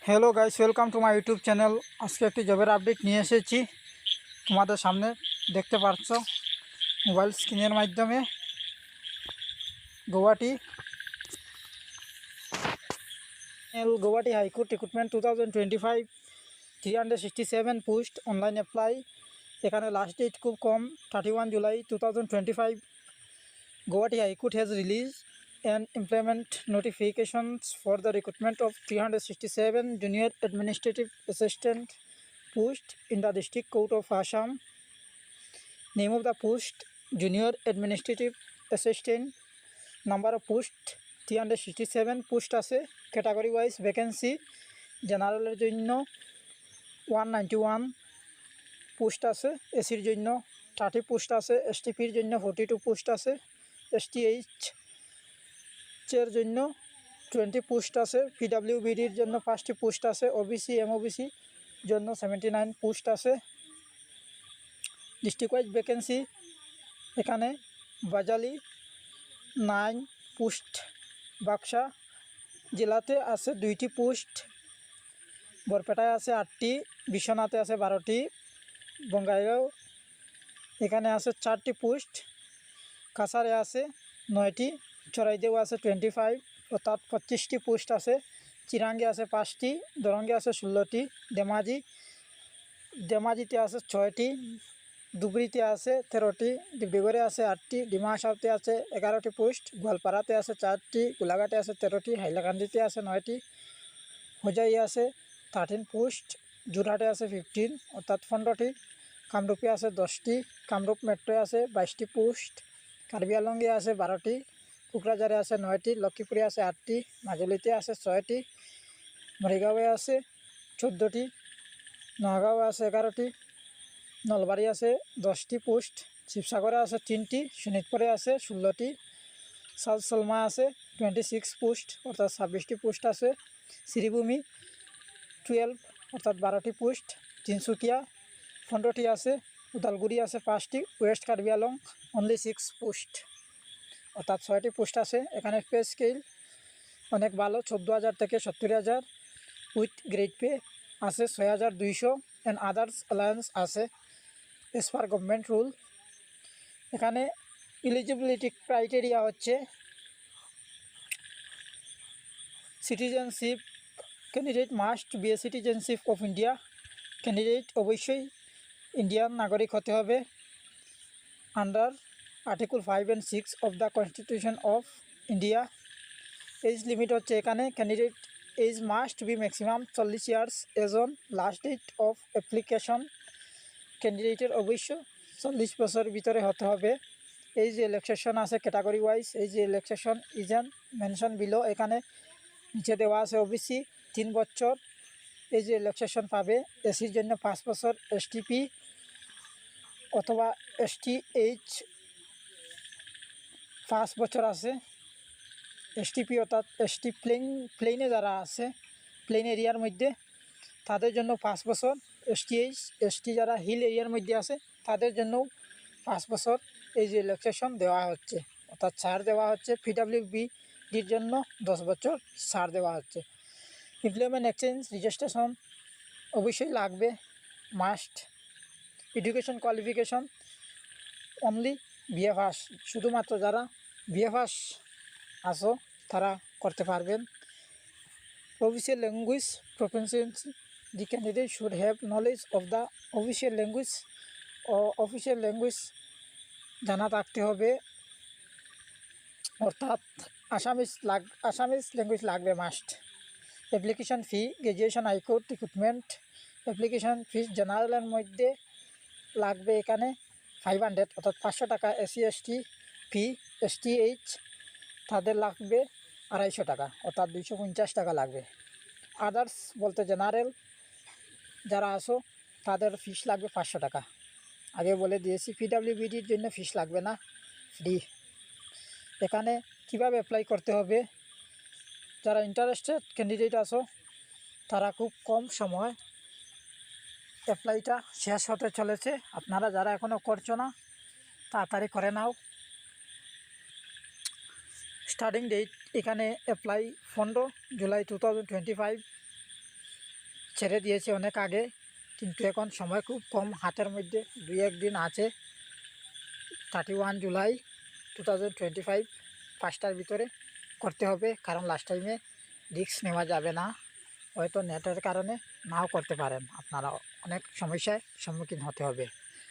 Hello guys, welcome to my YouTube channel. আজকে একটি জবের আপডেট নিয়ে এসেছি তোমাদের সামনে। দেখতে পাচ্ছ মোবাইল স্ক্রিনের মাধ্যমে Guwahati high court recruitment 2025 367 post online apply. এখানে লাস্ট ডেট খুব কম, 31 July 2025। Guwahati High Court has released an employment notifications for the recruitment of 367 junior administrative assistant post in the District Court of Assam. Name of the post junior administrative assistant. Number of post 367 post আছে। Category wise vacancy general এর জন্য 191 post আছে, এসির জন্য 30 post আছে, এসটিপির জন্য 42 post আছে, STH এর জন্য 20 পোস্ট আছে, পিডব্লিউবিডির জন্য 5টি পোস্ট আছে, ওবিসি এমওবিসি জন্য 79 পোস্ট আছে। ডিস্ট্রিক্ট ওয়াইজ ভ্যাকেন্সি এখানে বাজালি 9 পোস্ট, বাক্সা জেলাতে আছে 2টি পোস্ট, বরপেটায় আছে 8টি, বিশ্বনাথে আছে 12টি, বঙ্গাইগাঁও এখানে আছে 4টি পোস্ট, কাছারে আছে 9টি, চরাইদেও আছে 25 অর্থাৎ 25টি পোস্ট আছে, চিরাঙ্গে আছে 5টি, দরঙ্গে আছে 16টি, ধেমাজিতে আছে 6টি, ধুবড়িতে আছে 13টি, ডিব্রুগড়ে আছে 8টি, ডিমা হাসাওতে আছে 11টি পোস্ট, গোয়ালপাড়াতে আছে 4টি, গোলাঘাটে আছে 13টি, হাইলাকান্দিতে আছে 9টি, হোজাই আছে 13 পোস্ট, যোরহাটে আছে 15 অর্থাৎ 15টি, কামরূপে আছে 10টি, কামরূপ মেট্রোয় আছে 22টি পোস্ট, কার্বি আংলঙে আছে 12টি, কোকরাঝারে আছে 9টি, লক্ষ্মীপুরে আছে 8টি, মাজুলিতে আছে 6টি, মরিগাঁওয়ে আছে 14টি, নগাঁও আছে 11টি, নলবাড়ি আছে 10টি পোস্ট, শিবসাগরে আছে 3টি, শোণিতপুরে আছে 16টি, সাউথ সলমা আছে 26 পোস্ট অর্থাৎ 26টি পোস্ট আছে, শ্রীভূমি 12 অর্থাৎ 12টি পোস্ট, তিনসুকিয়া 15টি আছে, উদালগুড়ি আছে 5টি, west Karbi Anglong only 6 post অর্থাৎ 6টি পোস্ট আছে। এখানে পে স্কেল অনেক ভালো, 14,000 থেকে 70,000, উইথ গ্রেড পে আছে 6,200 অ্যান্ড আদার্স অ্যালায়েন্স আছে এস পার গভর্নমেন্ট রুল। এখানে এলিজিবিলিটি ক্রাইটেরিয়া হচ্ছে citizenship, candidate must be a citizenship of India, candidate অবশ্যই ইন্ডিয়ান নাগরিক হতে হবে under article 5 and 6 of the constitution of India. Age limit হচ্ছে এখানে candidate age must be maximum 40 years age on last date of application. ক্যান্ডিডেটের অবশ্য 40 বছর ভিতরে হতে হবে। এই যে রিল্যাক্সেশন আছে ক্যাটাগরি ওয়াইজ, এই যে relaxation is an mention below, এখানে নিচে দেওয়া আছে ওবিসি 3 বছর এই যে রিল্যাক্সেশন পাবে, এসির জন্য 5 বছর, এসটিপি অথবা এসটিএইচ 5 বছর আছে, এসটিপি অর্থাৎ এসটি প্লেনে যারা আছে প্লেন এরিয়ার মধ্যে তাদের জন্য 5 বছর, এসটিএইচ এসটি যারা হিল এরিয়ার মধ্যে আছে তাদের জন্য 5 বছর এই যে রিল্যাক্সেশন দেওয়া হচ্ছে অর্থাৎ ছাড় দেওয়া হচ্ছে। পিডব্লিউবিডির জন্য 10 বছর ছাড় দেওয়া হচ্ছে। এমপ্লয়মেন্ট এক্সচেঞ্জ রেজিস্ট্রেশন অবশ্যই লাগবে, must. Education qualification only BA pass, শুধুমাত্র যারা বিএ পাস আসো তারা করতে পারবেন। Official language proficiency, the candidate should have knowledge of the official language, official language জানা থাকতে হবে অর্থাৎ আসামিজ ল্যাঙ্গুয়েজ লাগবে must. Application fee graduation high court recruitment, application fees জেনারেলের মধ্যে লাগবে এখানে 500 অর্থাৎ 500 টাকা, এসসি এসটি ফি, এসটিএইচ তাদের লাগবে 250 টাকা অর্থাৎ 250 টাকা লাগবে। আদার্স বলতে জেনারেল যারা আসো তাদের ফিস লাগবে 500 টাকা। আগে বলে দিয়েছি পিডব্লিউবিডির জন্য ফিস লাগবে না, ফ্রি। এখানে কিভাবে অ্যাপ্লাই করতে হবে, যারা ইন্টারেস্টেড ক্যান্ডিডেট আসো তারা খুব কম সময়, অ্যাপ্লাইটা শেষ হতে চলেছে, আপনারা যারা এখনও করছো না তাড়াতাড়ি করে নাও। স্টার্টিং ডেট এখানে অ্যাপ্লাই 15 জুলাই 2025, ছেড়ে দিয়েছে অনেক আগে, কিন্তু এখন সময় খুব কম হাতের মধ্যে, 2-1 দিন আছে। 31 জুলাই 2025 5টার ভিতরে করতে হবে, কারণ লাস্ট টাইমে রিস্ক নেওয়া যাবে না। হয়তো নেটের কারণে নাও করতে পারেন, আপনারা অনেক সমস্যায় সম্মুখীন হতে হবে।